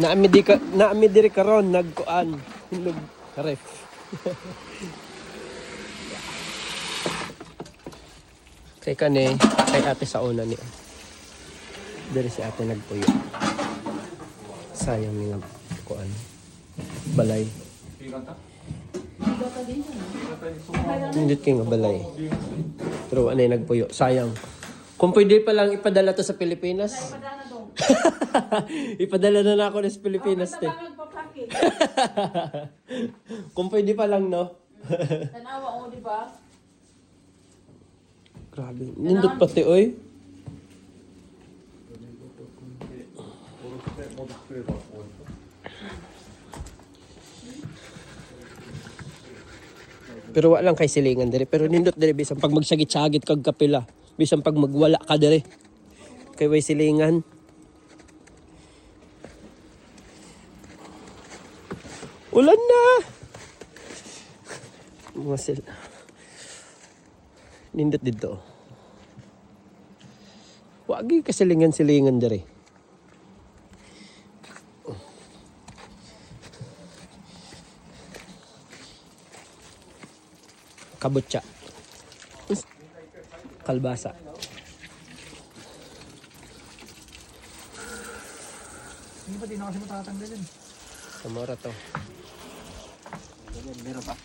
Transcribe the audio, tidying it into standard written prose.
Naami diri karon nagkuan hinog ref. Kay kani kay ate sa una ni. Diri si ate nagpuyo. Sayang nga kuan. Balay. Hindi kay nga balay. Pero anay nagpuyo. Sayang. Kung pwede pa lang ipadala to sa Pilipinas. Ipadala na ako sa Pilipinas. Kung pwede pa lang, no? Tanawa o, di ba? Grabe. Nindot pati, oy. Pero wala lang kay silingan diri. Pero nindot diri bisan pag magsagit-sagit kag kapila. Bisan pag magwala ka diri. Kay way silingan. Ulan na! Mga sila. Nindot dito. Wagi kasilingan-silingan diri. Kabutsa. Kalbasa. Hindi pa din ako siya matatanggalin. Samora to. Meron pa.